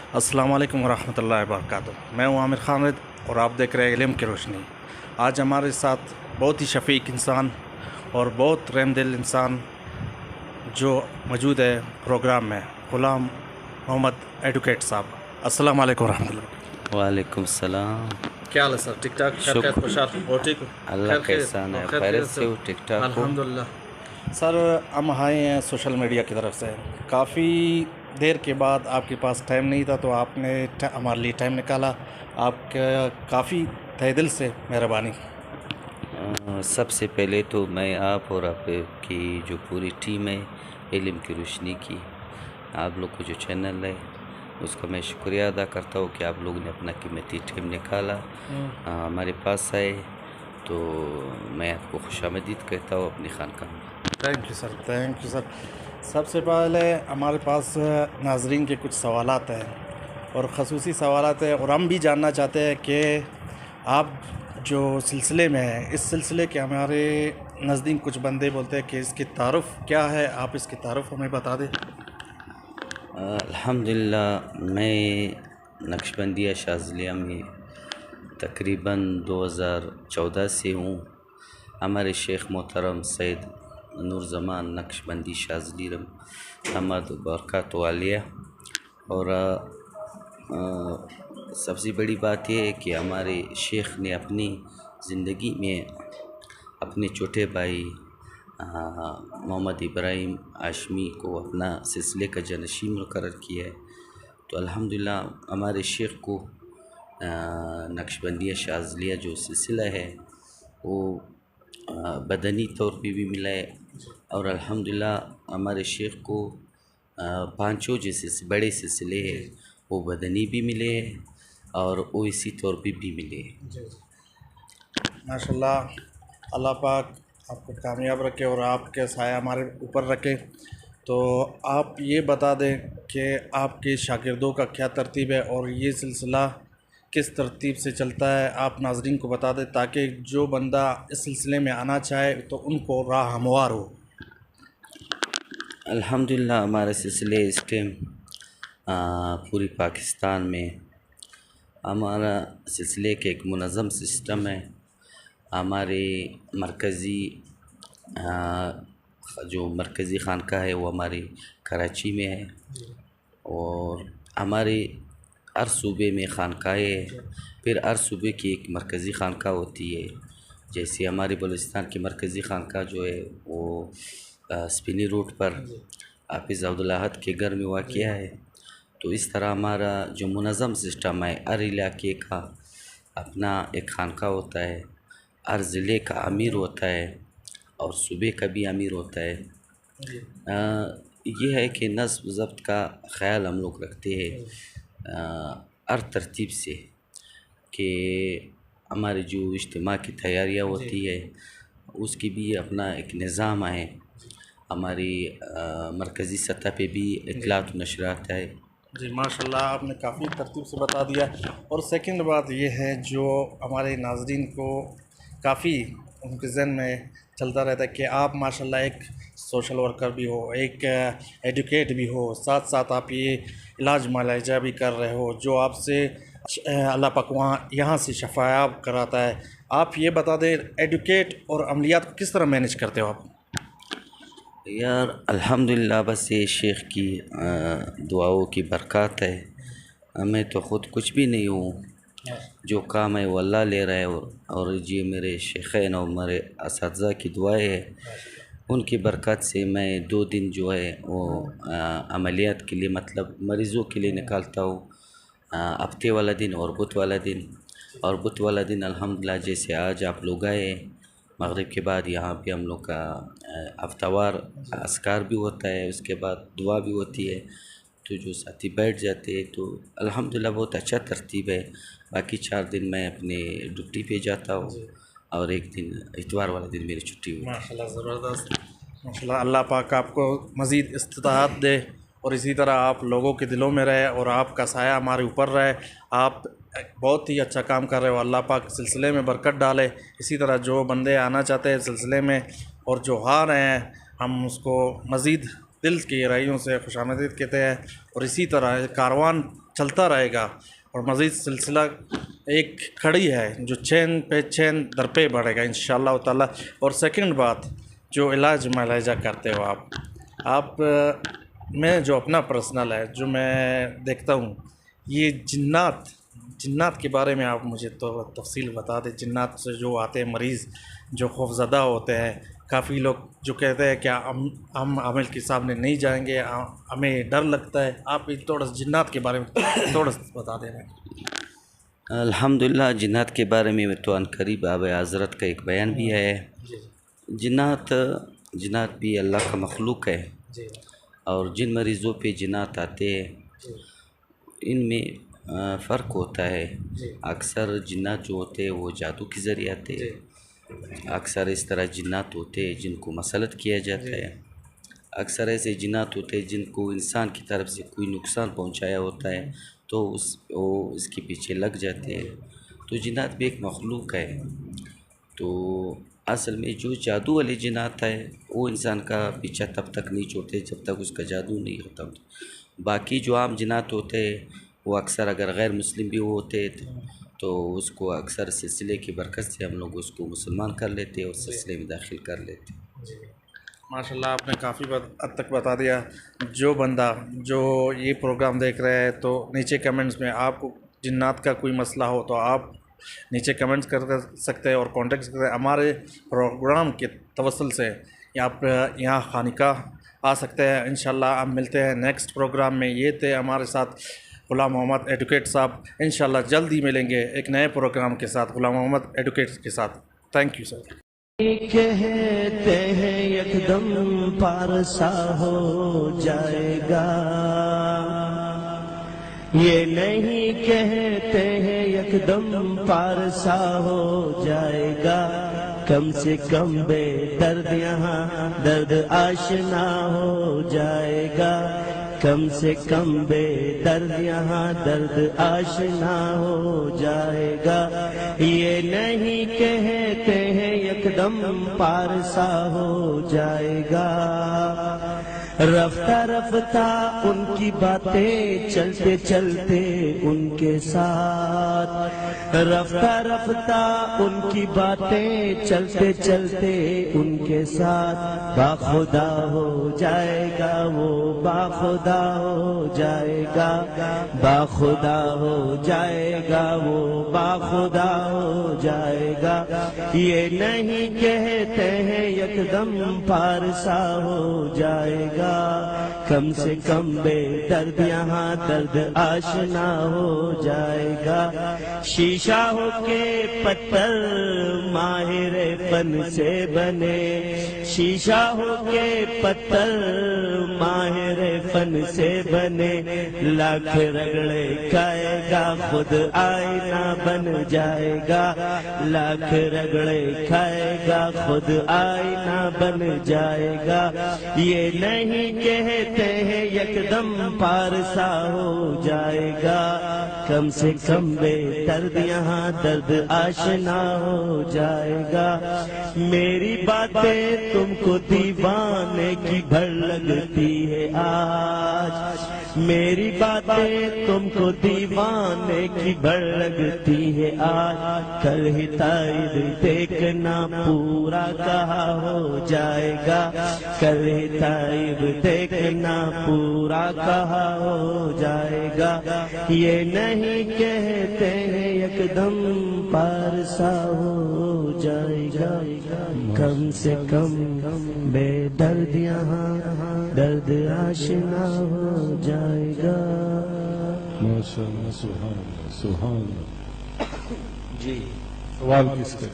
अस्सलाम वालेकुम वरहमतुल्लाहि वबरकातुहू। मैं हूँ आमिर खान रिद और आप देख रहे हैं इल्म की रोशनी। आज हमारे साथ बहुत ही शफ़ीक इंसान और बहुत रहमदिल इंसान जो मौजूद है प्रोग्राम में, ग़ुलाम मोहम्मद एडवोकेट साहब। अस्सलाम वालेकुम वरहमतुल्लाह। वालेकुम सलाम। क्या हाल है सर? ठीक ठाक? खैर खुशहाल हो? ठीक हो? अल्लाह का एहसान है, खैरियत से हो? ठीक ठाक हो? अल्हम्दुलिल्लाह। सर हम आए हैं सोशल मीडिया की तरफ से, काफ़ी देर के बाद आपके पास टाइम नहीं था तो आपने हमारे लिए टाइम निकाला। आपका काफ़ी तहे दिल से मेहरबानी। सबसे पहले तो मैं आप और आपकी जो पूरी टीम है इल्म की रोशनी की, आप लोग को जो चैनल है उसका मैं शुक्रिया अदा करता हूँ कि आप लोगों ने अपना कीमती टाइम निकाला, हमारे पास आए, तो मैं आपको खुशामदीद कहता हूँ अपनी खानकाह में। Thank you sir, thank you sir. सबसे पहले हमारे पास नाजरीन के कुछ सवालात हैं और ख़ुसूसी सवालात हैं, और हम भी जानना चाहते हैं कि आप जो सिलसिले में हैं, इस सिलसिले के हमारे नज़दीक कुछ बंदे बोलते हैं कि इसकी तारुफ़ क्या है, आप इसकी तारुफ़ हमें बता दें। अल्हम्दुलिल्लाह, मैं नक्शबंदिया शाज़लिया में तकरीबन 2014 से हूँ। हमारे शेख मोहतरम सैयद नूर ज़मान नक्शबंदी शाज़ली रहमत बरकत वालिया, और सबसे बड़ी बात यह है कि हमारे शेख ने अपनी ज़िंदगी में अपने छोटे भाई मोहम्मद इब्राहिम हाशमी को अपना सिलसिले का जानशीन मुकर्रर किया है। तो अल्हम्दुलिल्लाह हमारे शेख को नक्शबंदिया शाज़लिया जो सिलसिला है वो बदनी तौर पे भी मिला है, और अल्हम्दुलिल्लाह हमारे शेख को पांचों जैसे बड़े सिलसिले हैं वो बदनी भी मिले हैं और वो इसी तौर पे भी मिले हैं। माशाल्लाह, अल्लाह पाक आपको कामयाब रखे और आपके साया हमारे ऊपर रखे। तो आप ये बता दें कि आपके शागिर्दों का क्या तरतीब है और ये सिलसिला किस तरतीब से चलता है, आप नाज़रीन को बता दें ताकि जो बंदा इस सिलसिले में आना चाहे तो उनको राह हमवार हो। अल्हम्दुलिल्लाह हमारे सिलसिले इस टाइम पूरी पाकिस्तान में हमारा सिलसिले के एक मुनज़्ज़म सिस्टम है। हमारे मरकज़ी जो मरकज़ी खानका है वो हमारी कराची में है, और हमारे हर सूबे में खानकाएँ है, फिर हर सूबे की एक मरकज़ी खानका होती है। जैसे हमारे बलूचिस्तान की मरकज़ी खानका जो है वो स्पिनी रोड पर हाफिज़ अब्दुल अहद के घर में वाक़या है। तो इस तरह हमारा जो मुनज़्ज़म सिस्टम है, हर इलाके का अपना एक खानका होता है, हर ज़िले का अमीर होता है और सूबे का भी अमीर होता है। ये है कि नज़्म ज़ब्त का ख़याल हम लोग रखते हैं हर तरतीब से कि हमारे जो इज्तिमा की तैयारियाँ होती है उसकी भी अपना एक निज़ाम है। हमारी मरकज़ी सतह पे भी इत्तलात व नशरात है। जी माशाल्लाह, आपने काफ़ी तरतीब से बता दिया। और सेकंड बात ये है जो हमारे नाज़रीन को काफ़ी उनके ज़हन में चलता रहता है कि आप माशाल्लाह एक सोशल वर्कर भी हो, एक एडवोकेट भी हो, साथ साथ आप ये इलाज मुआलजा भी कर रहे हो जो आपसे अल्लाह पाक वहाँ यहाँ से शफ़ायाब कराता है। आप ये बता दें एडवोकेट और अमलियात को किस तरह मैनेज करते हो आप? यार अल्हम्दुलिल्लाह, बस ये शेख की दुआओं की बरकत है। मैं तो ख़ुद कुछ भी नहीं हूँ, जो काम है वो अल्लाह ले रहा है, और ये मेरे शेखैन और मेरे असातिज़ा की दुआएं है, उनकी बरकत से मैं 2 दिन जो है वो अमलियात के लिए मतलब मरीज़ों के लिए निकालता हूँ, हफ्ते वाला दिन और बुध वाला दिन। और बुध वाला दिन अल्हम्दुलिल्लाह जैसे आज आप लोग आए मगरिब के बाद, यहाँ पे हम लोग का हफ्तावार अस्कार भी होता है, उसके बाद दुआ भी होती है, तो जो साथी बैठ जाते हैं तो अल्हम्दुलिल्लाह बहुत अच्छा तरतीब है। बाकी 4 दिन मैं अपने ड्यूटी पे जाता हूँ और एक दिन इतवार वाला दिन मेरी छुट्टी होती है। माशाल्लाह ज़बरदस्त, माशाल्लाह। अल्लाह पाक आपको मज़ीद इस्तिताअत दे और इसी तरह आप लोगों के दिलों में रहे और आपका साया हमारे ऊपर रहे। आप बहुत ही अच्छा काम कर रहे हो, अल्लाह पाक सिलसिले में बरकत डाले। इसी तरह जो बंदे आना चाहते हैं सिलसिले में और जो आ रहे हैं, हम उसको मज़ीद दिल की गहराइयों से खुशामदीद कहते हैं और इसी तरह कारवान چلتا رہے گا اور مزید سلسلہ ایک کھڑی ہے جو چین پہ چین در پہ بڑھے گا انشاءاللہ تعالی۔ اور سیکنڈ بات، جو علاج معالجہ کرتے ہو آپ میں جو اپنا پرسنل ہے جو میں دیکھتا ہوں، یہ جنات کے بارے میں آپ مجھے تو تفصیل بتا دیں۔ جنات سے جو آتے ہیں مریض جو خوفزدہ ہوتے ہیں، کافی لوگ جو کہتے ہیں کہ ہم عامل کے سامنے نہیں جائیں گے، ہمیں ڈر لگتا ہے، آپ تھوڑا جنات کے بارے میں تھوڑا بتا دیں۔ الحمدللہ جنات کے بارے میں تو عنقریب آب حضرت کا ایک بیان بھی ہے۔ جنات بھی اللہ کا مخلوق ہے، اور جن مریضوں پہ جنات آتے ہیں ان میں فرق ہوتا ہے۔ اکثر جنات جو ہوتے ہیں وہ جادو کے ذریعے آتے ہیں، اکثر اس طرح جنات ہوتے ہیں جن کو مسلط کیا جاتا ہے، اکثر ایسے جنات ہوتے ہیں جن کو انسان کی طرف سے کوئی نقصان پہنچایا ہوتا ہے تو وہ اس کے پیچھے لگ جاتے ہیں۔ تو جنات بھی ایک مخلوق ہے۔ تو اصل میں جو جادو والے جنات ہے وہ انسان کا پیچھا تب تک نہیں چھوڑتے جب تک اس کا جادو نہیں ختم ہوتا۔ باقی جو عام جنات ہوتے ہیں وہ اکثر اگر غیر مسلم بھی ہوتے تو اس کو اکثر سلسلے کی برکت سے ہم لوگ اس کو مسلمان کر لیتے اور سلسلے میں داخل کر لیتے۔ ماشاءاللہ آپ نے کافی حد تک بتا دیا۔ جو بندہ جو یہ پروگرام دیکھ رہے ہیں تو نیچے کمنٹس میں آپ کو جنات کا کوئی مسئلہ ہو تو آپ نیچے کمنٹس کر سکتے ہیں اور کانٹیکٹ کر سکتے ہیں۔ ہمارے پروگرام کے توسل سے آپ یہاں خانقاہ آ سکتے ہیں۔ انشاءاللہ ہم ملتے ہیں نیکسٹ پروگرام میں۔ یہ تھے ہمارے ساتھ غلام محمد ایڈوکیٹ صاحب۔ انشاءاللہ جلد ہی ملیں گے ایک نئے پروگرام کے ساتھ غلام محمد ایڈوکیٹ کے ساتھ۔ Thank you sir. کہتے ہیں یک دم پارسا ہو جائے گا، یہ نہیں کہتے ہیں یک دم پارسا ہو جائے گا، کم سے کم بے درد یہاں درد آشنا ہو جائے گا، کم سے کم بے درد یہاں درد آشنا ہو جائے گا، یہ نہیں کہتے ہیں یک دم پارسا ہو جائے گا۔ رفتہ رفتہ ان کی باتیں چلتے چلتے ان کے ساتھ، رفتہ رفتہ ان کی باتیں چلتے چلتے ان کے ساتھ، باخدا ہو جائے گا وہ باخدا ہو جائے گا، باخدا ہو جائے گا وہ باخدا ہو جائے گا، یہ نہیں کہتے ہیں یک دم پارسا ہو جائے گا، کم سے کم بے درد یہاں درد آشنا ہو جائے گا، شیشہ ہو کے پتھر ماہر فن سے بنے، شیشہ ہو کے پتھر ماہر فن سے بنے، لاکھ رگڑے کھائے گا خود آئینہ بن جائے گا، لاکھ رگڑے کھائے گا خود آئینہ بن جائے گا، یہ نہیں کہتے ہیں یک دم پارسا ہو جائے گا، کم سے کم بے درد یہاں درد آشنا ہو جائے گا، میری باتیں تم کو دیوانے کی بھر لگتی ہے آج، میری باتیں تم کو دیوانے کی بھر لگتی ہے آج، کل ہی تائید دیکھنا پورا کہا ہو جائے گا، کل ہی تائید دیکھنا پورا کہا ہو جائے گا، یہ نہیں کہتے ہیں یک دم پارسا ہو جائے گا، کم سے کم بے درد یہاں درد آشنا ہو جائے گا۔ ماشاءاللہ، سبحان اللہ، سبحان اللہ۔ جی سوال کس کا؟